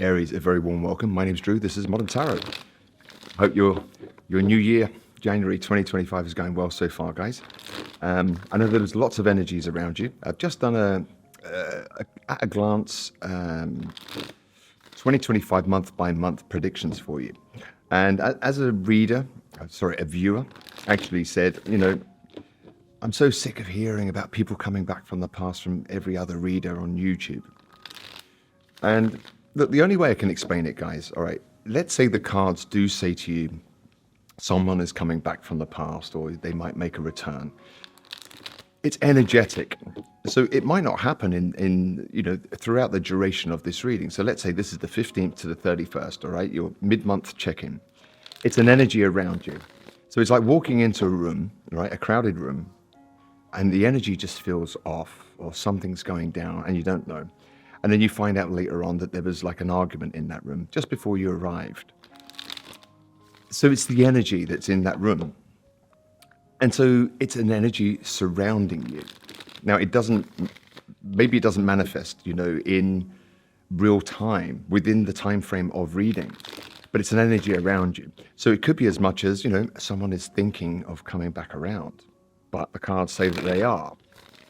Aries, a very warm welcome. My name's Drew. This is Modern Tarot. Hope your new year, January 2025, is going well so far, guys. I know there's lots of energies around you. I've just done at a glance 2025 month by month predictions for you. And as a reader, a viewer, actually said, I'm so sick of hearing about people coming back from the past from every other reader on YouTube. And look, the only way I can explain it, guys, all right, let's say the cards do say to you, someone is coming back from the past, or they might make a return. It's energetic. So it might not happen in throughout the duration of this reading. So let's say this is the 15th to the 31st, all right, your mid-month check-in. It's an energy around you. So it's like walking into a room, right, a crowded room, and the energy just feels off, or something's going down and you don't know. And then you find out later on that there was like an argument in that room just before you arrived. So it's the energy that's in that room. And so it's an energy surrounding you. Now maybe it doesn't manifest, in real time within the time frame of reading, but it's an energy around you. So it could be as much as, someone is thinking of coming back around, but the cards say that they are.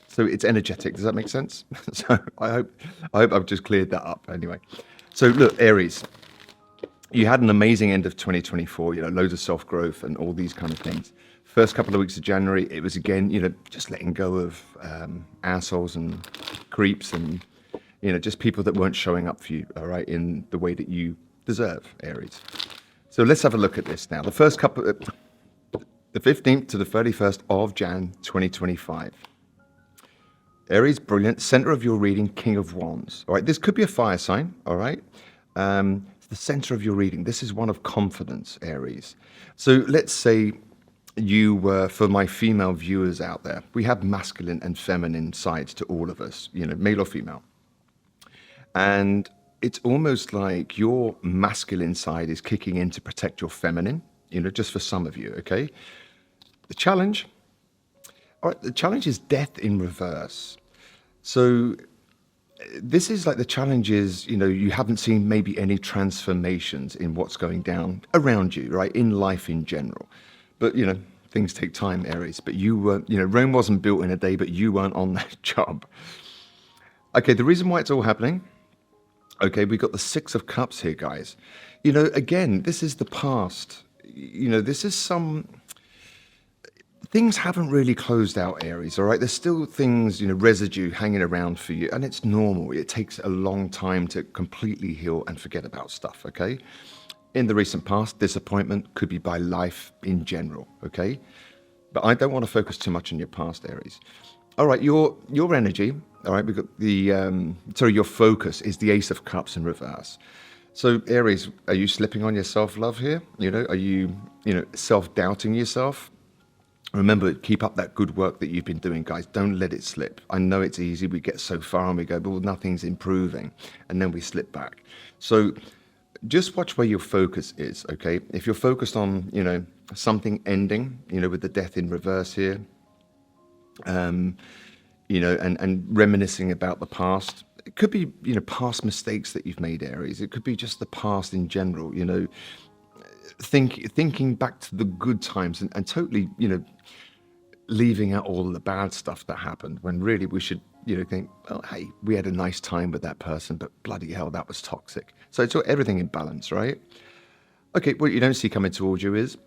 So it's energetic. Does that make sense? So I hope I've just cleared that up anyway. So look, Aries, you had an amazing end of 2024, loads of self-growth and all these kind of things. First couple of weeks of January, it was again, just letting go of assholes and creeps and, just people that weren't showing up for you, all right, in the way that you deserve, Aries. So let's have a look at this now. The 15th to the 31st of Jan 2025. Aries, brilliant. Center of your reading, King of Wands. All right, this could be a fire sign, all right? It's the center of your reading. This is one of confidence, Aries. So let's say you were, for my female viewers out there, we have masculine and feminine sides to all of us, male or female. And it's almost like your masculine side is kicking in to protect your feminine, just for some of you, okay? The challenge is death in reverse. So this is like the challenge is, you haven't seen maybe any transformations in what's going down around you, right? In life in general. But, things take time, Aries. But you were, Rome wasn't built in a day, but you weren't on that job. Okay, the reason why it's all happening. Okay, we got the Six of Cups here, guys. Again, this is the past. This is things haven't really closed out, Aries, all right? There's still things, residue hanging around for you, and it's normal. It takes a long time to completely heal and forget about stuff, okay? In the recent past, disappointment could be by life in general, okay? But I don't want to focus too much on your past, Aries. All right, your energy, all right, we've got your focus is the Ace of Cups in reverse. So, Aries, are you slipping on your self-love here? Are you, self-doubting yourself? Remember, keep up that good work that you've been doing, guys. Don't let it slip. I know it's easy. We get so far and we go, well, nothing's improving. And then we slip back. So just watch where your focus is, okay? If you're focused on, something ending, with the death in reverse here, and reminiscing about the past. It could be, past mistakes that you've made, Aries. It could be just the past in general, thinking back to the good times and totally, leaving out all the bad stuff that happened when really we should, think, oh, hey, we had a nice time with that person, but bloody hell, that was toxic. So it's everything in balance, right? Okay, what you don't see coming towards you is,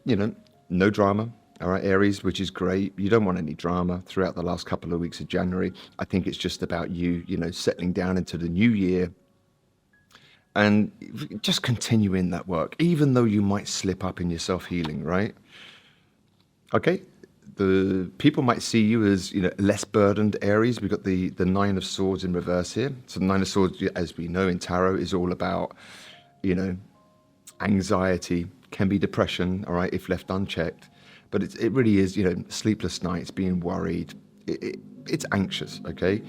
no drama. All right, Aries, which is great. You don't want any drama throughout the last couple of weeks of January. I think it's just about you, settling down into the new year and just continuing that work, even though you might slip up in your self-healing, right? Okay, the people might see you as, less burdened, Aries. We've got the Nine of Swords in reverse here. So the Nine of Swords, as we know in tarot, is all about, anxiety, can be depression, all right, if left unchecked. But it really is, sleepless nights, being worried. It's anxious, okay?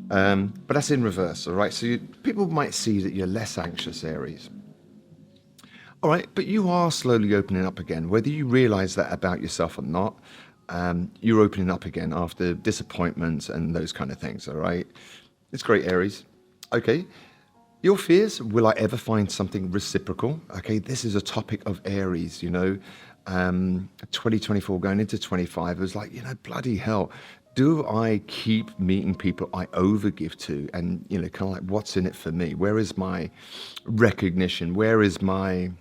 But that's in reverse, all right? So people might see that you're less anxious, Aries. All right, but you are slowly opening up again. Whether you realize that about yourself or not, you're opening up again after disappointments and those kind of things, all right? It's great, Aries. Okay, Your fears, will I ever find something reciprocal? Okay, this is a topic of Aries, 2024 going into 25. It was like, bloody hell. Do I keep meeting people I overgive to? And, kind of like, what's in it for me? Where is my recognition? Where is my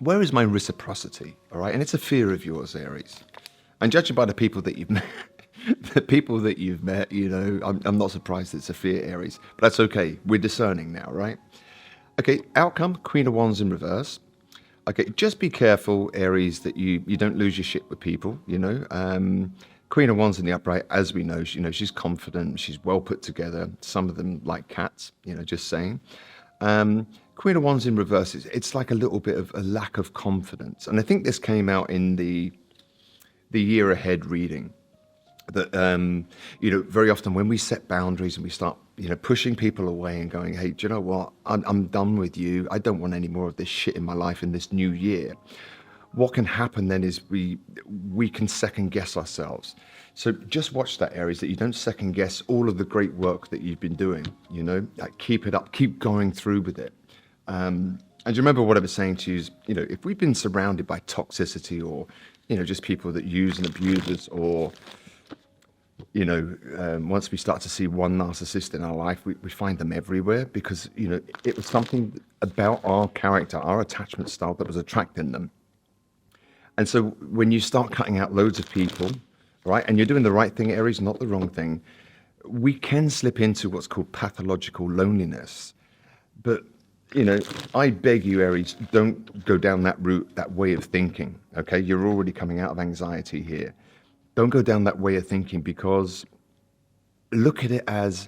reciprocity? All right. And it's a fear of yours, Aries. And judging by the people that you've met, I'm not surprised it's a fear, Aries. But that's okay. We're discerning now, right? Okay, outcome, Queen of Wands in reverse. Okay, just be careful, Aries, that you don't lose your shit with people, Queen of Wands in the upright, as we know, she's confident, she's well put together. Some of them like cats, just saying. Queen of Wands in reverse, it's like a little bit of a lack of confidence. And I think this came out in the year ahead reading. That very often when we set boundaries and we start pushing people away and going, hey, do you know what, I'm done with you, I don't want any more of this shit in my life in this new year, what can happen then is we can second guess ourselves. So just watch that, Aries, that you don't second guess all of the great work that you've been doing. Like, keep it up, keep going through with it. And you remember what I was saying to you is, if we've been surrounded by toxicity or just people that use and abuse us, or once we start to see one narcissist in our life, we find them everywhere because, it was something about our character, our attachment style that was attracting them. And so when you start cutting out loads of people, right, and you're doing the right thing, Aries, not the wrong thing, we can slip into what's called pathological loneliness. But, I beg you, Aries, don't go down that route, that way of thinking, okay? You're already coming out of anxiety here. Don't go down that way of thinking, because look at it as,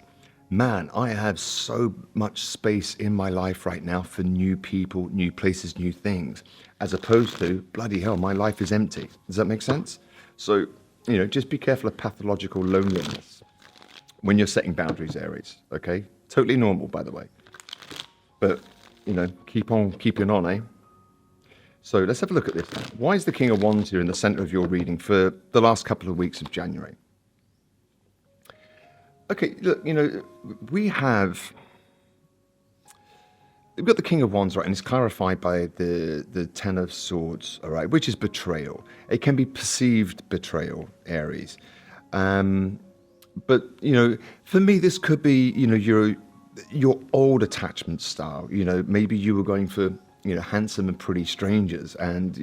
man, I have so much space in my life right now for new people, new places, new things, as opposed to, bloody hell, my life is empty. Does that make sense? So, just be careful of pathological loneliness when you're setting boundaries, Aries, okay? Totally normal, by the way. But, keep on keeping on, eh? So let's have a look at this now. Why is the King of Wands here in the center of your reading for the last couple of weeks of January? Okay, look, we've got the King of Wands, right, and it's clarified by the Ten of Swords, all right, which is betrayal. It can be perceived betrayal, Aries. But, for me, this could be, your old attachment style. Maybe you were going for, handsome and pretty strangers, and,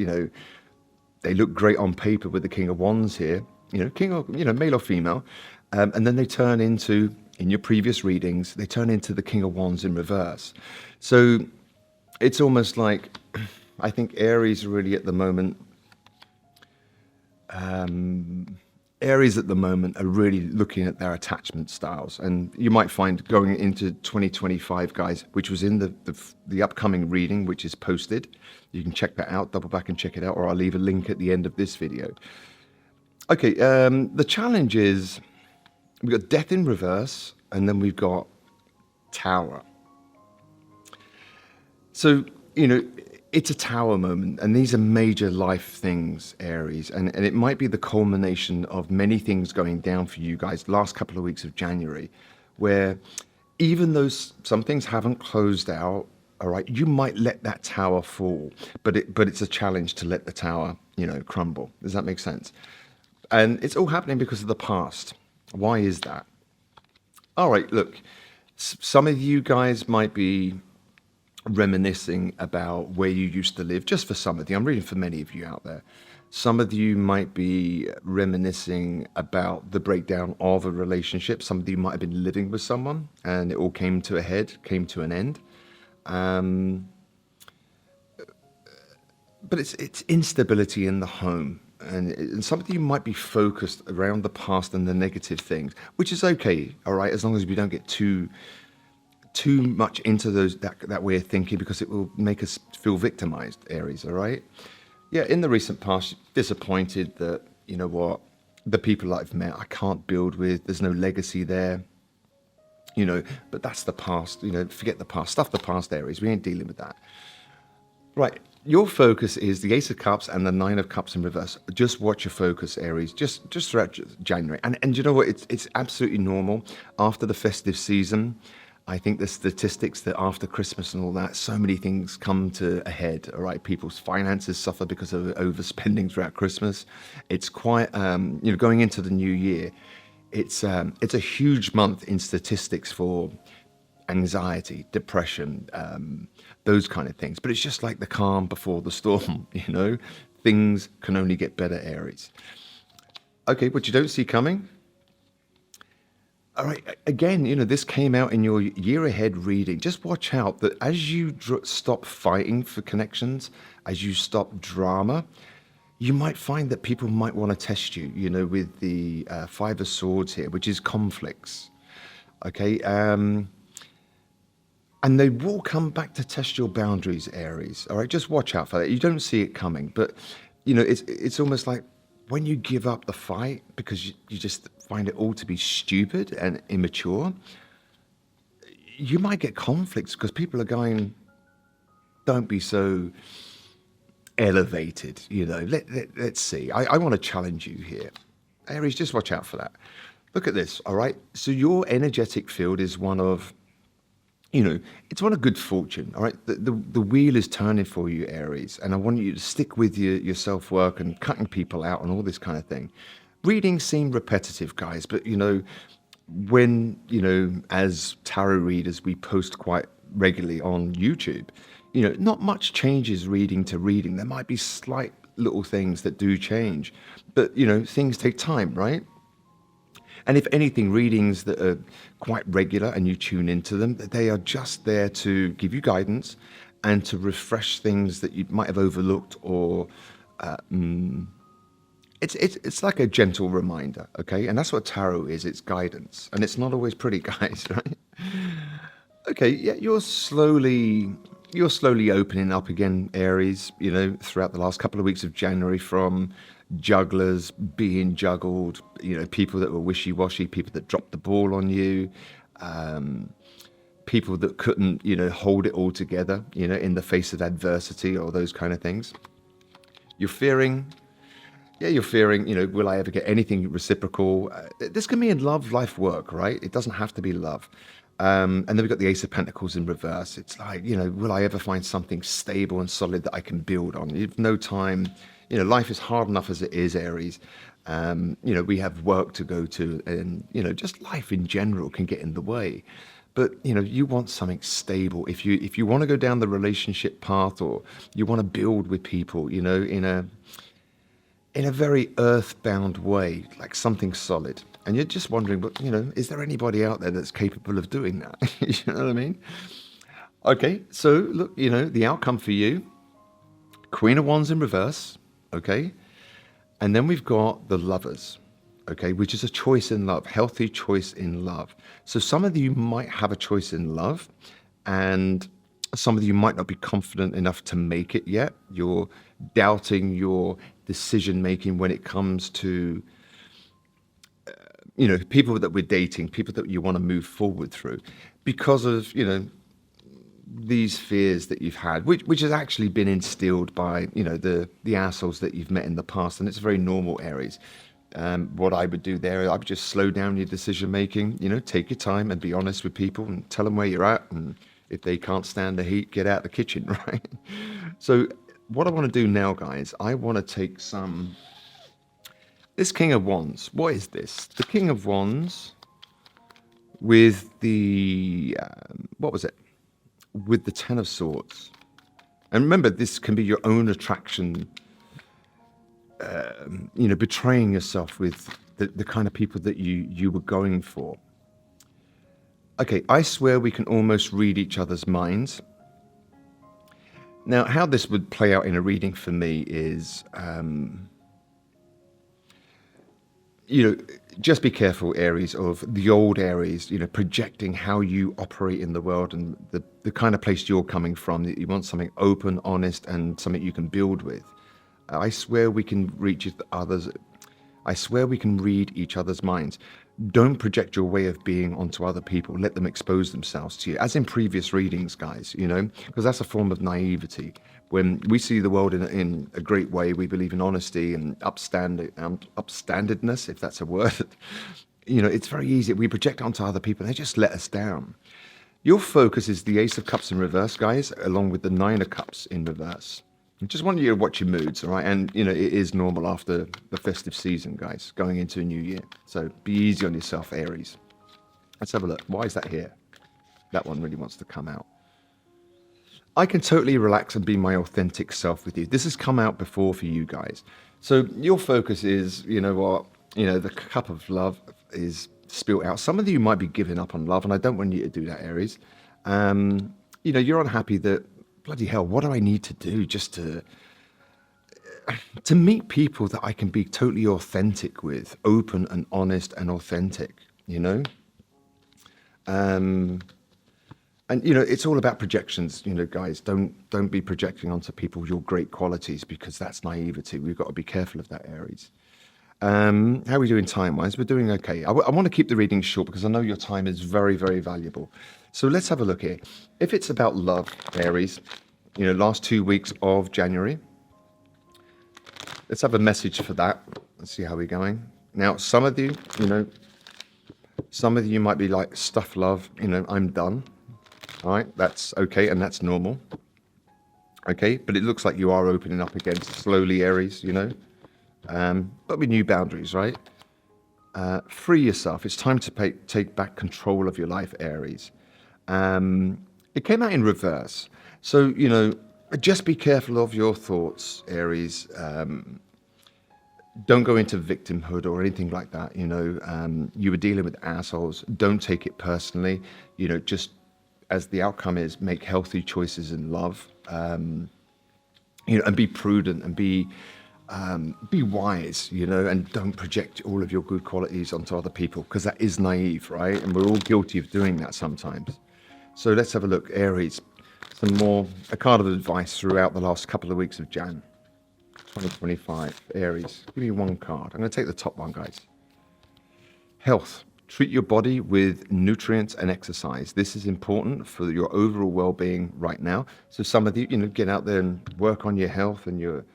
they look great on paper with the King of Wands here, male or female. And then they turn into, in your previous readings, they turn into the King of Wands in reverse. So it's almost like, I think Aries really at the moment, Aries at the moment are really looking at their attachment styles. And you might find going into 2025, guys, which was in the upcoming reading, which is posted. You can check that out, double back and check it out, or I'll leave a link at the end of this video. Okay, the challenge is, we've got Death in reverse, and then we've got Tower. So, it's a Tower moment, and these are major life things, Aries, and it might be the culmination of many things going down for you guys last couple of weeks of January, where even though some things haven't closed out, all right, you might let that tower fall, but it's a challenge to let the tower, crumble. Does that make sense? And it's all happening because of the past. Why is that? All right, look, some of you guys might be reminiscing about where you used to live, just for some of you. I'm reading for many of you out there. Some of you might be reminiscing about the breakdown of a relationship. Some of you might have been living with someone and it all came to a head, came to an end. But it's instability in the home. And some of you might be focused around the past and the negative things, which is okay, all right, as long as we don't get too much into that way of thinking, because it will make us feel victimized, Aries, all right? Yeah, in the recent past, disappointed that, the people I've met, I can't build with, there's no legacy there, but that's the past, forget the past, stuff the past, Aries, we ain't dealing with that. Right, your focus is the Ace of Cups and the Nine of Cups in reverse. Just watch your focus, Aries, just throughout January. And you know what, it's absolutely normal after the festive season. I think the statistics that after Christmas and all that, so many things come to a head. All right, people's finances suffer because of overspending throughout Christmas. It's quite, going into the new year. It's a huge month in statistics for anxiety, depression, those kind of things. But it's just like the calm before the storm. Things can only get better, Aries. Okay, what you don't see coming. All right. Again, this came out in your year ahead reading. Just watch out that as you stop fighting for connections, as you stop drama, you might find that people might want to test you, with the Five of Swords here, which is conflicts. Okay. And they will come back to test your boundaries, Aries. All right. Just watch out for that. You don't see it coming, but, it's almost like when you give up the fight because you just find it all to be stupid and immature, you might get conflicts because people are going, don't be so elevated, let's see. I want to challenge you here. Aries, just watch out for that. Look at this, all right? So your energetic field is one of, it's one of good fortune, all right? The wheel is turning for you, Aries, and I want you to stick with your self-work and cutting people out and all this kind of thing. Readings seem repetitive, guys, but, when, as tarot readers, we post quite regularly on YouTube, not much changes reading to reading. There might be slight little things that do change, but, things take time, right? And if anything, readings that are quite regular and you tune into them, they are just there to give you guidance and to refresh things that you might have overlooked or it's like a gentle reminder, okay? And that's what tarot is. It's guidance. And it's not always pretty, guys, right? Okay, yeah, you're slowly opening up again, Aries, throughout the last couple of weeks of January, from jugglers being juggled, people that were wishy-washy, people that dropped the ball on you, people that couldn't, hold it all together, in the face of adversity or those kind of things. You're fearing, will I ever get anything reciprocal? This can be in love, life, work, right? It doesn't have to be love. And then we've got the Ace of Pentacles in reverse. It's like, will I ever find something stable and solid that I can build on? You've no time. Life is hard enough as it is, Aries. We have work to go to, and, just life in general can get in the way. But, you want something stable. If you want to go down the relationship path, or you want to build with people, in a very earthbound way, like something solid. And you're just wondering, but, is there anybody out there that's capable of doing that? You know what I mean? Okay, so look, the outcome for you, Queen of Wands in reverse, okay? And then we've got the Lovers, okay, which is a choice in love, healthy choice in love. So some of you might have a choice in love, and some of you might not be confident enough to make it yet. You're doubting your decision making when it comes to people that we're dating, people that you want to move forward through, because of these fears that you've had, which has actually been instilled by the assholes that you've met in the past. And it's very normal, Aries. What I would do there, I would just slow down your decision making, take your time and be honest with people and tell them where you're at, and if they can't stand the heat, get out the kitchen, right? So what I want to do now, guys, I want to take this King of Wands. What is this? The King of Wands with the, what was it? With the Ten of Swords. And remember, this can be your own attraction, betraying yourself with the kind of people that you were going for. Okay, I swear we can almost read each other's minds. Now, how this would play out in a reading for me is, just be careful, Aries, of the old Aries, projecting how you operate in the world and the kind of place you're coming from. You want something open, honest, and something you can build with. I swear we can reach others. I swear we can read each other's minds. Don't project your way of being onto other people. Let them expose themselves to you, as in previous readings, guys, because that's a form of naivety. When we see the world in a great way, we believe in honesty and upstandedness, if that's a word. It's very easy. We project onto other people and they just let us down. Your focus is the Ace of Cups in reverse, guys, along with the Nine of Cups in reverse. I just want you to watch your moods, all right? And, you know, it is normal after the festive season, guys, going into a new year. So be easy on yourself, Aries. Let's have a look. Why is that here? That one really wants to come out. I can totally relax and be my authentic self with you. This has come out before for you guys. So your focus is, you know what, you know, the cup of love is spilt out. Some of you might be giving up on love, and I don't want you to do that, Aries. You know, you're unhappy that, bloody hell, what do I need to do just to meet people that I can be totally authentic with, open and honest and authentic, you know? And you know, it's all about projections, you know, guys. Don't be projecting onto people your great qualities, because that's naivety. We've got to be careful of that, Aries. How are we doing time-wise? We're doing okay. I want to keep the reading short because I know your time is very, very valuable. So let's have a look here. If it's about love, Aries, you know, last 2 weeks of January, let's have a message for that. Let's see how we're going. Now, some of you, you know, some of you might be like, stuff love, you know, I'm done. All right, that's okay, and that's normal. Okay, but it looks like you are opening up again slowly, Aries, you know. But with new boundaries, right? Free yourself. It's time to take back control of your life, Aries. It came out in reverse. So, you know, just be careful of your thoughts, Aries. Don't go into victimhood or anything like that. You know, you were dealing with assholes. Don't take it personally. You know, just as the outcome is, make healthy choices in love. You know, and be prudent and be wise, you know, and don't project all of your good qualities onto other people, because that is naive, right? And we're all guilty of doing that sometimes. So let's have a look, Aries. Some more, a card of advice throughout the last couple of weeks of Jan 2025. Aries, give me one card. I'm going to take the top one, guys. Health. Treat your body with nutrients and exercise. This is important for your overall well-being right now. So some of you, you know, get out there and work on your health and your,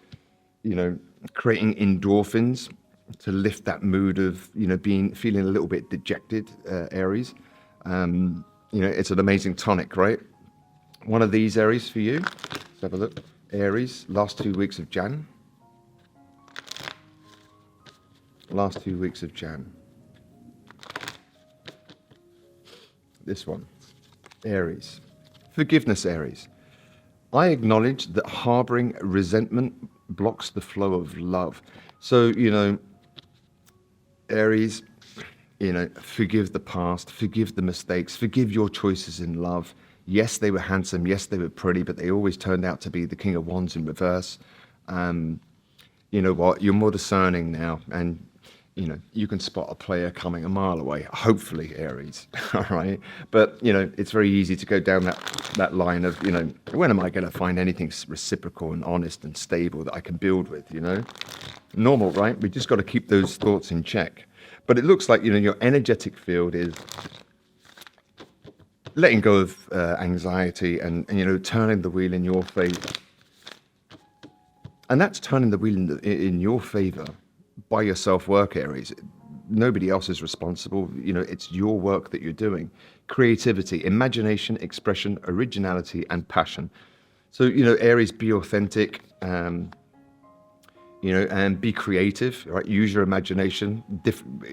you know, creating endorphins to lift that mood of, you know, feeling a little bit dejected, Aries. You know, it's an amazing tonic, right? One of these, Aries, for you. Let's have a look. Aries, last 2 weeks of Jan. Last 2 weeks of Jan. This one, Aries. Forgiveness, Aries. I acknowledge that harboring resentment blocks the flow of love. So, you know, Aries, you know, forgive the past, forgive the mistakes, forgive your choices in love. Yes, they were handsome. Yes, they were pretty, but they always turned out to be the King of Wands in reverse. You know what? You're more discerning now, and you know, you can spot a player coming a mile away, hopefully, Aries, all right? But, you know, it's very easy to go down that line of, you know, when am I going to find anything reciprocal and honest and stable that I can build with, you know? Normal, right? We just got to keep those thoughts in check. But it looks like, you know, your energetic field is letting go of anxiety and, you know, turning the wheel in your favor. And that's turning the wheel in your favor by your self-work, Aries. Nobody else is responsible. You know, it's your work that you're doing. Creativity, imagination, expression, originality, and passion. So, you know, Aries, be authentic, you know, and be creative, right? Use your imagination.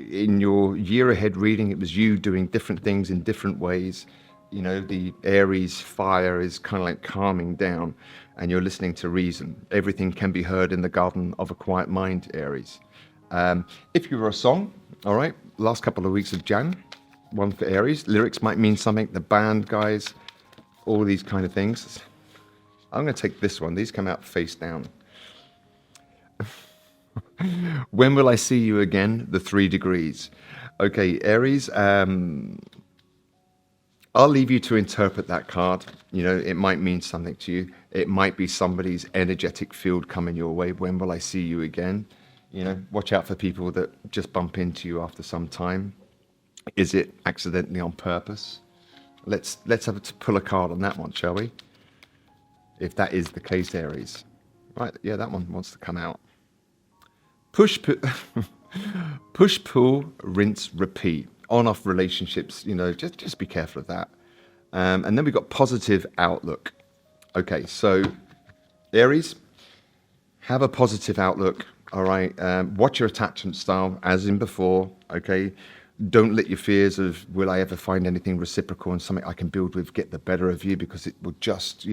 In your year ahead reading, it was you doing different things in different ways. You know, the Aries fire is kind of like calming down, and you're listening to reason. Everything can be heard in the garden of a quiet mind, Aries. If you were a song, all right, last couple of weeks of Jan, one for Aries. Lyrics might mean something, the band, guys, all these kind of things. I'm going to take this one. These come out face down. When will I see you again? The 3 degrees. Okay, Aries, I'll leave you to interpret that card. You know, it might mean something to you. It might be somebody's energetic field coming your way. When will I see you again? You know, watch out for people that just bump into you after some time. Is it accidentally on purpose? Let's have to pull a card on that one, shall we? If that is the case, Aries. Right, yeah, that one wants to come out. Push, push, pull, rinse, repeat. On-off relationships, you know, just be careful of that. And then we've got positive outlook. Okay, so Aries, have a positive outlook. All right. Watch your attachment style, as in before. Okay. Don't let your fears of will I ever find anything reciprocal and something I can build with get the better of you, because it will just,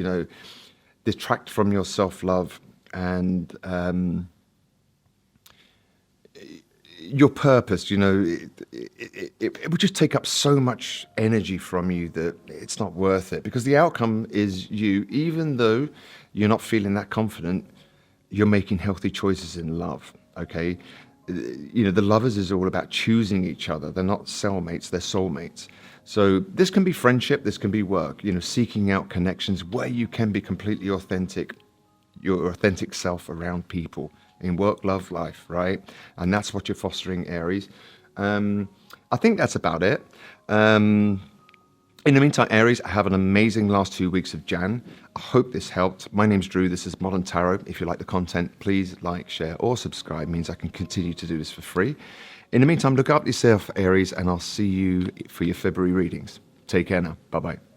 detract from your self-love and your purpose. It would just take up so much energy from you that it's not worth it, because the outcome is you, even though you're not feeling that confident, you're making healthy choices in love. Okay. The lovers is all about choosing each other. They're not cellmates, they're soulmates. So this can be friendship, this can be work, seeking out connections where you can be completely authentic, your authentic self around people in work, love, life, right? And that's what you're fostering, Aries. I think that's about it. In the meantime, Aries, have an amazing last 2 weeks of Jan. I hope this helped. My name's Drew. This is Modern Tarot. If you like the content, please like, share, or subscribe. It means I can continue to do this for free. In the meantime, look after yourself, Aries, and I'll see you for your February readings. Take care now. Bye-bye.